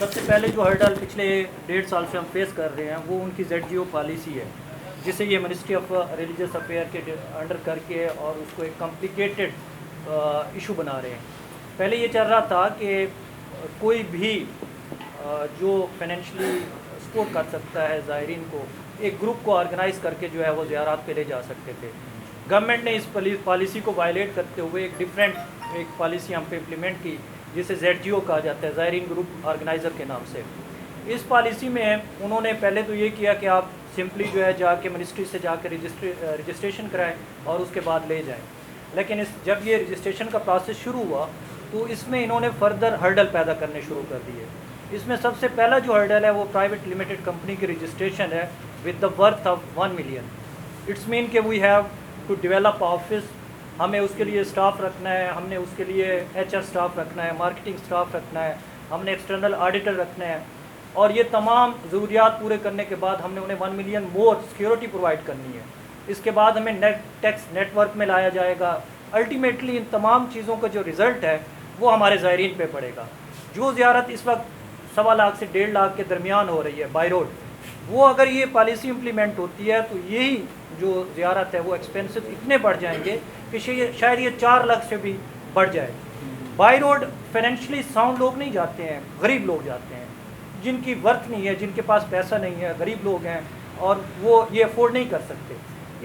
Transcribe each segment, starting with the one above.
سب سے پہلے جو ہرڈل پچھلے 1.5 سال سے ہم فیس کر رہے ہیں وہ ان کی ZGO پالیسی ہے، جسے یہ منسٹری آف ریلیجیس افیئر کے انڈر کر کے اور اس کو ایک کمپلیکیٹڈ ایشو بنا رہے ہیں۔ پہلے یہ چل رہا تھا کہ کوئی بھی جو فائنینشلی سپورٹ کر سکتا ہے زائرین کو، ایک گروپ کو آرگنائز کر کے جو ہے وہ زیارات پہ لے جا سکتے تھے۔ گورنمنٹ نے اس پالیسی کو وائلیٹ کرتے ہوئے ایک پالیسی ہم پہ امپلیمنٹ کی، جسے ZGO کہا جاتا ہے، زائرین گروپ آرگنائزر کے نام سے۔ اس پالیسی میں انہوں نے پہلے تو یہ کیا کہ آپ سمپلی جو ہے جا کے منسٹری سے جا کے رجسٹریشن کرائیں اور اس کے بعد لے جائیں، لیکن جب یہ رجسٹریشن کا پروسیس شروع ہوا تو اس میں انہوں نے فردر ہرڈل پیدا کرنے شروع کر دیے۔ اس میں سب سے پہلا جو ہرڈل ہے وہ پرائیویٹ لمیٹڈ کمپنی کی رجسٹریشن ہے with the worth of 1 million. It's mean کہ we have to develop office, ہمیں اس کے لیے اسٹاف رکھنا ہے، ہم نے اس کے لیے HR اسٹاف رکھنا ہے، مارکیٹنگ اسٹاف رکھنا ہے، ہم نے ایکسٹرنل آڈیٹر رکھنا ہے، اور یہ تمام ضروریات پورے کرنے کے بعد ہم نے انہیں 1 ملین مور سیکیورٹی پرووائڈ کرنی ہے۔ اس کے بعد ہمیں ٹیکس نیٹ ورک میں لایا جائے گا۔ الٹیمیٹلی ان تمام چیزوں کا جو رزلٹ ہے وہ ہمارے زائرین پہ پڑے گا۔ جو زیارت اس وقت 1.25 لاکھ سے 1.5 لاکھ کے درمیان ہو رہی ہے بائی روڈ، وہ اگر یہ پالیسی امپلیمنٹ ہوتی ہے تو یہی جو زیارت ہے وہ ایکسپینسز اتنے بڑھ جائیں گے کہ شاید یہ 4 لاکھ سے بھی بڑھ جائے۔ بائی روڈ فائنینشلی ساؤنڈ لوگ نہیں جاتے ہیں، غریب لوگ جاتے ہیں، جن کی ورتھ نہیں ہے، جن کے پاس پیسہ نہیں ہے، غریب لوگ ہیں اور وہ یہ افورڈ نہیں کر سکتے۔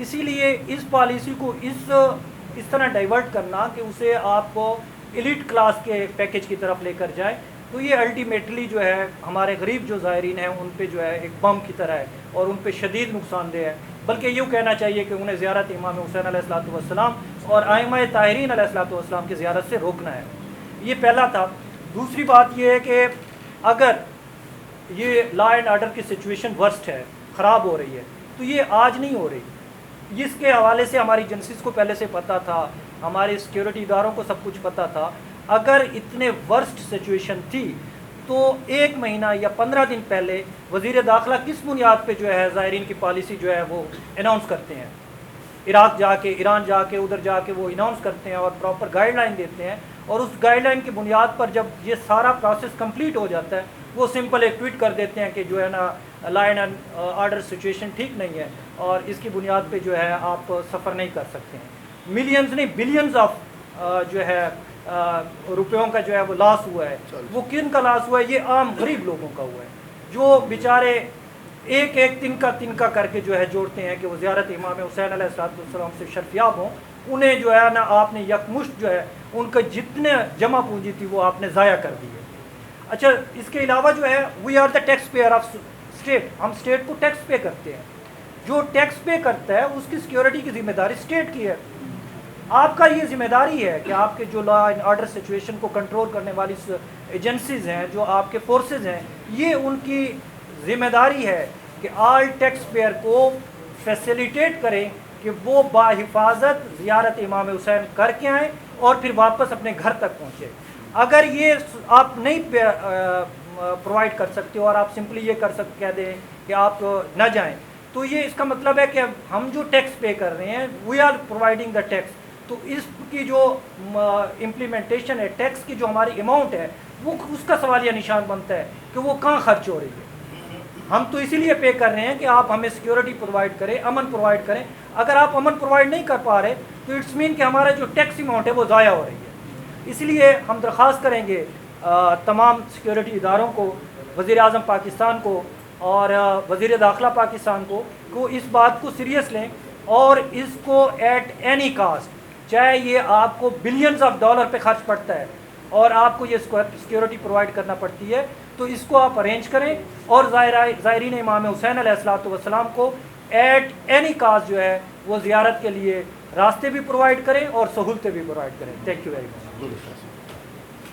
اسی لیے اس پالیسی کو اس طرح ڈائیورٹ کرنا کہ اسے آپ کو ایلیٹ کلاس کے پیکیج کی طرف لے کر جائے، تو یہ الٹیمیٹلی جو ہے ہمارے غریب جو زائرین ہیں ان پہ جو ہے ایک بم کی طرح ہے اور ان پہ شدید نقصان دہ ہے۔ بلکہ یوں کہنا چاہیے کہ انہیں زیارت امام حسین علیہ الصلوۃ والسلام اور ائمہ طاہرین علیہ الصلوۃ والسلام کی زیارت سے روکنا ہے۔ یہ پہلا تھا۔ دوسری بات یہ ہے کہ اگر یہ لا اینڈ آرڈر کی سچویشن ورسٹ ہے، خراب ہو رہی ہے، تو یہ آج نہیں ہو رہی۔ اس کے حوالے سے ہماری ایجنسیز کو پہلے سے پتہ تھا، ہمارے سیکیورٹی اداروں کو سب کچھ پتہ تھا۔ اگر اتنے ورسٹ سچویشن تھی تو 1 مہینہ یا 15 دن پہلے وزیر داخلہ کس بنیاد پہ جو ہے زائرین کی پالیسی جو ہے وہ اناؤنس کرتے ہیں، عراق جا کے، ایران جا کے، ادھر جا کے وہ اناؤنس کرتے ہیں اور پراپر گائیڈ لائن دیتے ہیں، اور اس گائیڈ لائن کی بنیاد پر جب یہ سارا پروسیس کمپلیٹ ہو جاتا ہے وہ سمپل ایک ٹویٹ کر دیتے ہیں کہ جو ہے نا لا اینڈ آرڈر سچویشن ٹھیک نہیں ہے اور اس کی بنیاد پہ جو ہے آپ سفر نہیں کر سکتے ہیں۔ ملینز نہیں بلینز آف جو ہے روپیوں کا جو ہے وہ لاس ہوا ہے۔ وہ کن کا لاس ہوا ہے؟ یہ عام غریب لوگوں کا ہوا ہے، جو بیچارے ایک تنکا کر کے جو ہے جوڑتے ہیں کہ وہ زیارت امام حسین علیہ السلام سے شرفیاب ہوں۔ انہیں جو ہے نا آپ نے یکمشت جو ہے ان کا جتنے جمع پونجی تھی وہ آپ نے ضائع کر دی ہے۔ اچھا، اس کے علاوہ جو ہے we are the tax payer of state, ہم اسٹیٹ کو ٹیکس پے کرتے ہیں۔ جو ٹیکس پے کرتا ہے اس کی سیکیورٹی کی ذمہ داری اسٹیٹ کی ہے۔ آپ کا یہ ذمہ داری ہے کہ آپ کے جو لا اینڈ آرڈر سچویشن کو کنٹرول کرنے والی ایجنسیز ہیں، جو آپ کے فورسز ہیں، یہ ان کی ذمہ داری ہے کہ آل ٹیکس پیئر کو فیسیلیٹیٹ کریں کہ وہ باحفاظت زیارت امام حسین کر کے آئیں اور پھر واپس اپنے گھر تک پہنچے۔ اگر یہ آپ نہیں پرووائڈ کر سکتے اور آپ سمپلی یہ کہہ دیں کہ آپ نہ جائیں، تو یہ اس کا مطلب ہے کہ ہم جو ٹیکس پے کر رہے ہیں we are providing the tax, تو اس کی جو امپلیمنٹیشن ہے، ٹیکس کی جو ہماری اماؤنٹ ہے، وہ اس کا سوالیہ نشان بنتا ہے کہ وہ کہاں خرچ ہو رہی ہے۔ ہم تو اسی لیے پے کر رہے ہیں کہ آپ ہمیں سیکیورٹی پرووائڈ کریں، امن پرووائڈ کریں۔ اگر آپ امن پرووائڈ نہیں کر پا رہے تو اٹس مین کہ ہمارا جو ٹیکس اماؤنٹ ہے وہ ضائع ہو رہی ہے۔ اس لیے ہم درخواست کریں گے تمام سیکیورٹی اداروں کو، وزیر اعظم پاکستان کو اور وزیر داخلہ پاکستان کو اس بات کو سیریس لیں اور اس کو ایٹ اینی کاسٹ، چاہے یہ آپ کو بلینز آف ڈالر پہ خرچ پڑتا ہے اور آپ کو یہ سیکیورٹی پرووائڈ کرنا پڑتی ہے، تو اس کو آپ ارینج کریں اور زائرین امام حسین علیہ الصلوۃ والسلام کو ایٹ اینی کاسٹ جو ہے وہ زیارت کے لیے راستے بھی پرووائڈ کریں اور سہولتیں بھی پرووائڈ کریں۔ Thank you very much.